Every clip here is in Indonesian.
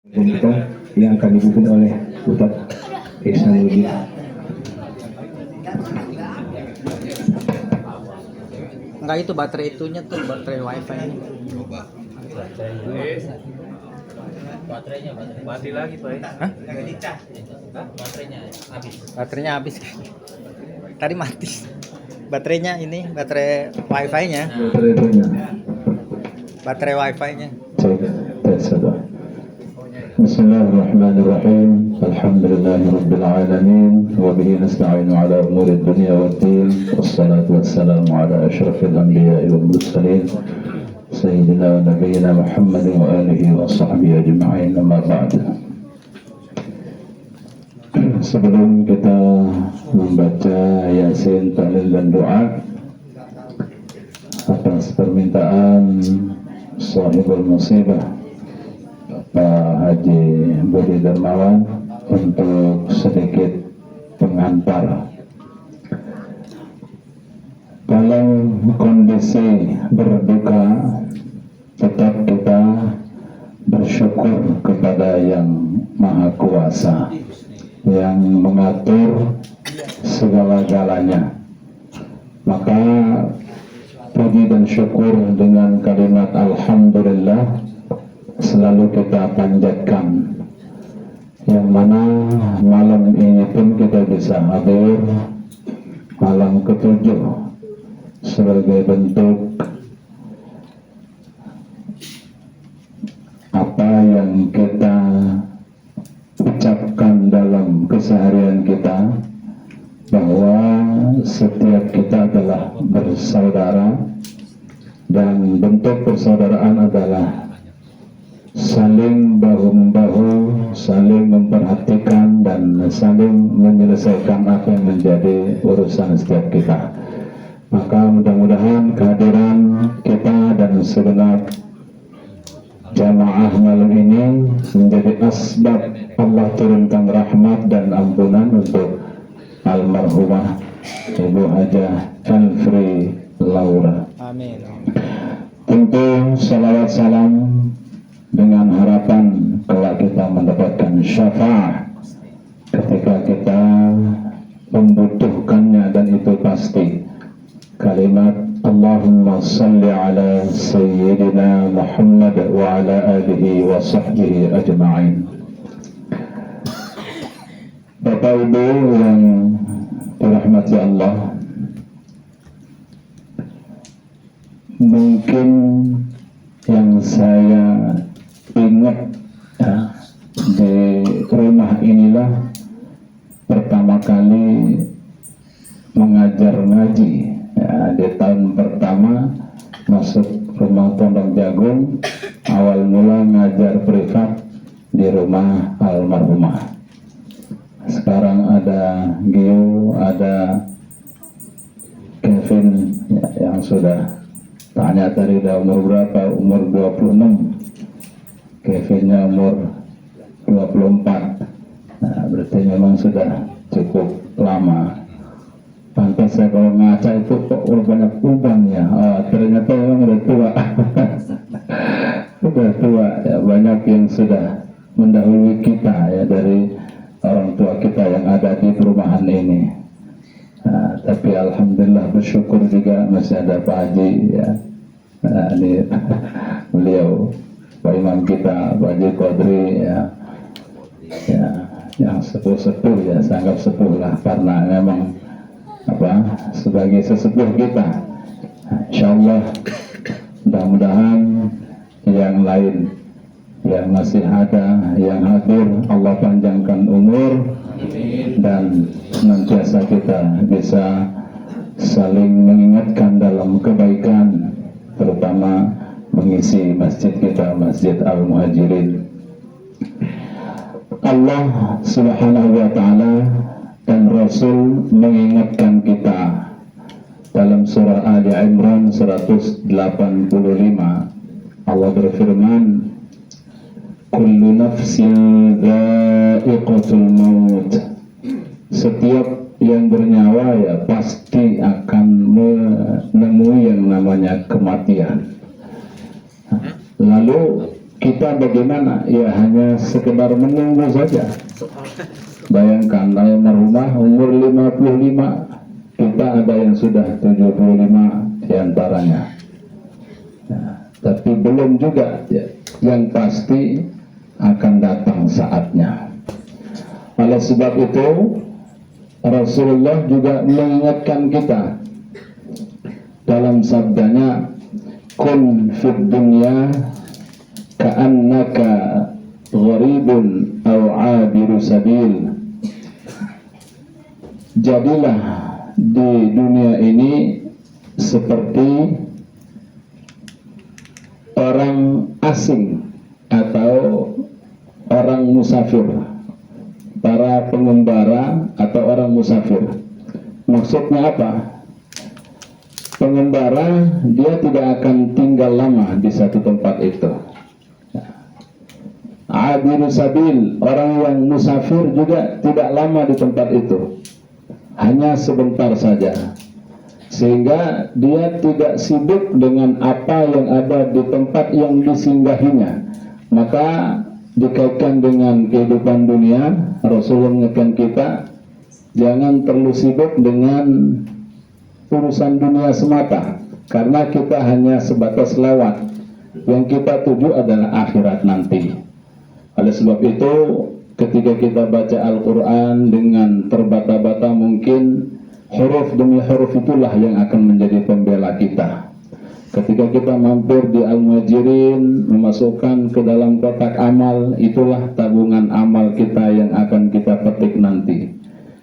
Pemerintah yang akan dipimpin oleh Ustadz Ihsanuddin. Enggak, itu baterai itunya tuh, baterai wifi nya. Baterainya mati lagi Pak. Hah? Baterainya habis. Tadi mati baterainya, ini baterai wifi nya, baterai wifi nya. Bismillahirrahmanirrahim. Alhamdulillahirabbil alamin wa bihi nasta'inu ala umuri dunya waddin. Wassalatu wassalamu ala asyrafil anbiya'i wal mursalin sayyidina wa nabiyyina Muhammadin wa alihi wa sahbihi ajma'in. Amma ba'd. Sebelum kita membaca Yasin, tahlil dan doa atas permintaan sahibul musibah Pak Haji Budi Darmawan untuk sedikit pengantar. Dalam kondisi berduka, tetap kita bersyukur kepada Yang Maha Kuasa yang mengatur segala-galanya. Maka puji dan syukur dengan kalimat Alhamdulillah selalu kita panjatkan, yang mana malam ini pun kita bisa hadir malam ketujuh sebagai bentuk apa yang kita ucapkan dalam keseharian kita, bahwa setiap kita adalah bersaudara, dan bentuk persaudaraan adalah saling bahu-membahu, saling memperhatikan dan saling menyelesaikan apa yang menjadi urusan setiap kita. Maka mudah-mudahan kehadiran kita dan segenap jamaah malam ini menjadi asbab Allah turunkan rahmat dan ampunan untuk almarhumah Ibu Hajah Alfri Laura. Amin. Tentu salawat salam dengan harapan kelak kita mendapatkan syafaat ketika kita membutuhkannya, dan itu pasti. Kalimat Allahumma salli ala Sayyidina Muhammad wa ala alihi wa sahbihi ajma'in. Bapak Ibu yang dirahmati Allah, mungkin yang saya ingat di rumah inilah pertama kali mengajar ngaji, di tahun pertama masuk rumah Pondok Jagung. Awal mula ngajar privat di rumah almarhumah. Sekarang ada Gio, ada Kevin yang sudah tanya tadi udah umur berapa, umur 26, Kevinnya umur 24. Nah, berarti memang sudah cukup lama. Pantas saya kalau ngaca itu kok banyak uban ya. Ternyata memang udah tua. Udah tua ya, banyak yang sudah mendahului kita ya, dari orang tua kita yang ada di perumahan ini. Nah, tapi alhamdulillah bersyukur juga masih ada Pak Haji ya. Nah, ini beliau Pak Imam kita, Pak Haji Qadri ya, ya, yang sepuh-sepuh ya, saya anggap sepuh lah, karena memang sebagai sesepuh kita. Nah, insyaallah mudah-mudahan yang lain yang masih ada, yang hadir, Allah panjangkan umur dan senantiasa kita bisa saling mengingatkan dalam kebaikan, terutama mengisi masjid kita, Masjid Al-Muhajirin. Allah Subhanahu wa ta'ala dan Rasul mengingatkan kita dalam surah Ali Imran 185. Allah berfirman, kullu nafsin dha'iqatul maut. Setiap yang bernyawa ya pasti akan menemui yang namanya kematian. Lalu kita bagaimana? Ya hanya sekedar menunggu saja. Bayangkan almarhumah umur 55, kita ada yang sudah 75 diantaranya. Nah, tapi belum juga ya. Yang pasti akan datang saatnya. Oleh sebab itu Rasulullah juga mengingatkan kita dalam sabdanya, kun fid dunya ka'annaka gharibun aw 'abiru sabil. Jadilah di dunia ini seperti orang asing atau orang musafir, para pengembara atau orang musafir. Maksudnya apa? Pengembara dia tidak akan tinggal lama di satu tempat itu. Abiru sabil, orang yang musafir juga tidak lama di tempat itu, hanya sebentar saja, sehingga dia tidak sibuk dengan apa yang ada di tempat yang disinggahinya. Maka dikaitkan dengan kehidupan dunia, Rasulullah mengingatkan kita jangan terlalu sibuk dengan urusan dunia semata, karena kita hanya sebatas lewat. Yang kita tuju adalah akhirat nanti. Oleh sebab itu, ketika kita baca Al-Quran dengan terbata-bata, mungkin huruf demi huruf itulah yang akan menjadi pembela kita. Ketika kita mampir di Al-Muhajirin, memasukkan ke dalam kotak amal, itulah tabungan amal kita yang akan kita petik nanti.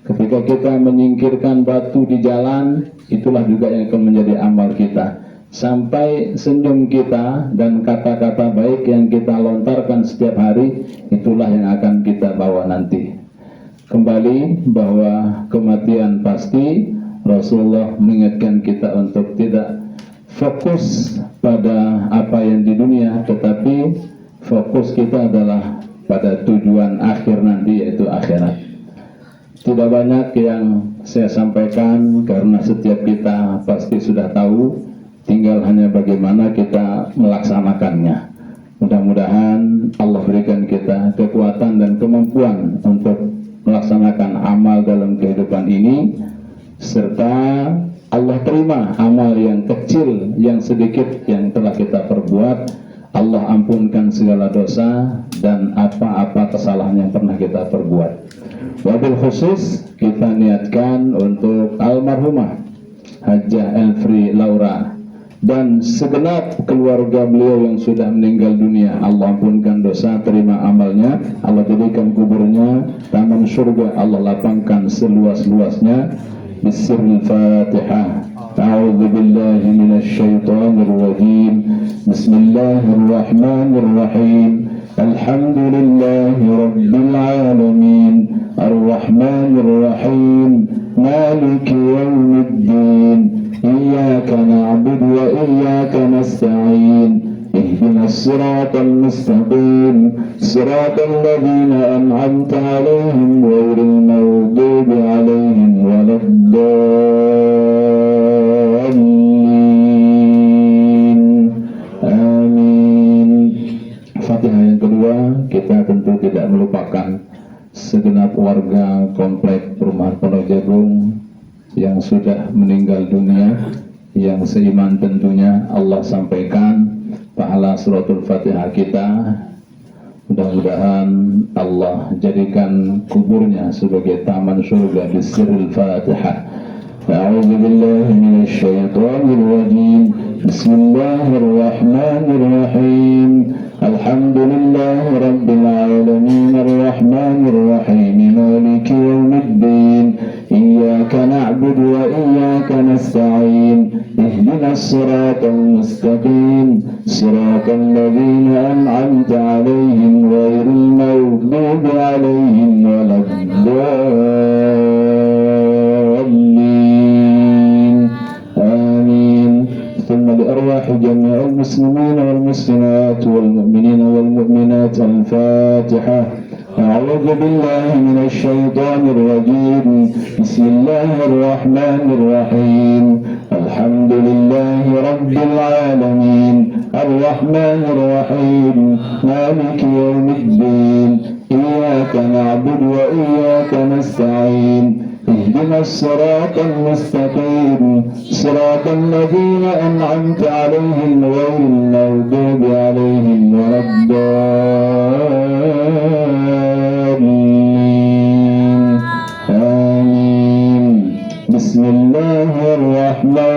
Ketika kita menyingkirkan batu di jalan, itulah juga yang akan menjadi amal kita. Sampai senyum kita dan kata-kata baik yang kita lontarkan setiap hari, itulah yang akan kita bawa nanti. Kembali bahwa kematian pasti, Rasulullah mengingatkan kita untuk tidak fokus pada apa yang di dunia, tetapi fokus kita adalah pada tujuan akhir nanti, yaitu akhirat. Tidak banyak yang saya sampaikan karena setiap kita pasti sudah tahu, tinggal hanya bagaimana kita melaksanakannya. Mudah-mudahan Allah berikan kita kekuatan dan kemampuan untuk melaksanakan amal dalam kehidupan ini, serta Allah terima amal yang kecil, yang sedikit yang telah kita perbuat. Allah ampunkan segala dosa dan apa-apa kesalahan yang pernah kita perbuat. Wabil khusus kita niatkan untuk almarhumah Hajjah Elfri Laura dan segenap keluarga beliau yang sudah meninggal dunia. Allah ampunkan dosa, terima amalnya, Allah jadikan kuburnya taman surga, Allah lapangkan seluas-luasnya. Bismillahirrahmanirrahim. Fatihah. A'udzu billahi minasy syaithanir rajim. Bismillahirrahmanirrahim. Alhamdulillahi rabbil alamin. Ar-Rahmanir Rahim. Maliki yaumiddin. Iyyaka na'budu wa iyyaka nasta'in. Ihdinas siratal mustaqim. Siratal ladzina an'amta 'alaihim ghairil maghdubi 'alaihim waladdallin. Amin. Fatihah yang kedua, kita tentu tidak melupakan segenap warga komplek perumahan Pondok Jagung yang sudah meninggal dunia, yang seiman tentunya. Allah sampaikan pahala suratul Fatihah kita. Mudah-mudahan Allah jadikan kuburnya sebagai taman surga. Bismillahirrahmanirrahim. Fatihah. A'udzu billahi minasy syaithanir rajim. Bismillahirrahmanirrahim. Alhamdulillahi rabbil alamin. Ar-Rahmanir Rahim. Maliki yaumiddin. Iyyaka na'budu wa iyyaka nasta'in. Ihdinas siratal mustaqim. Siratal ladzina an'amta 'alaihim ghairil maghdubi 'alaihim waladdallin. Amin. Thumma li arwahi jami'il muslimina wal muslimat wal mu'minina wal mu'minat. Al-Fatihah. أعوذ بالله من الشيطان الرجيم. بسم الله الرحمن الرحيم. الحمد لله رب العالمين الرحمن الرحيم مالك يوم الدين إياك نعبد وإياك نستعين اهدنا الصراط المستقيم صراط الذين أنعمت عليهم غير المغضوب عليهم ولا الضالين آمين. بسم الله الرحمن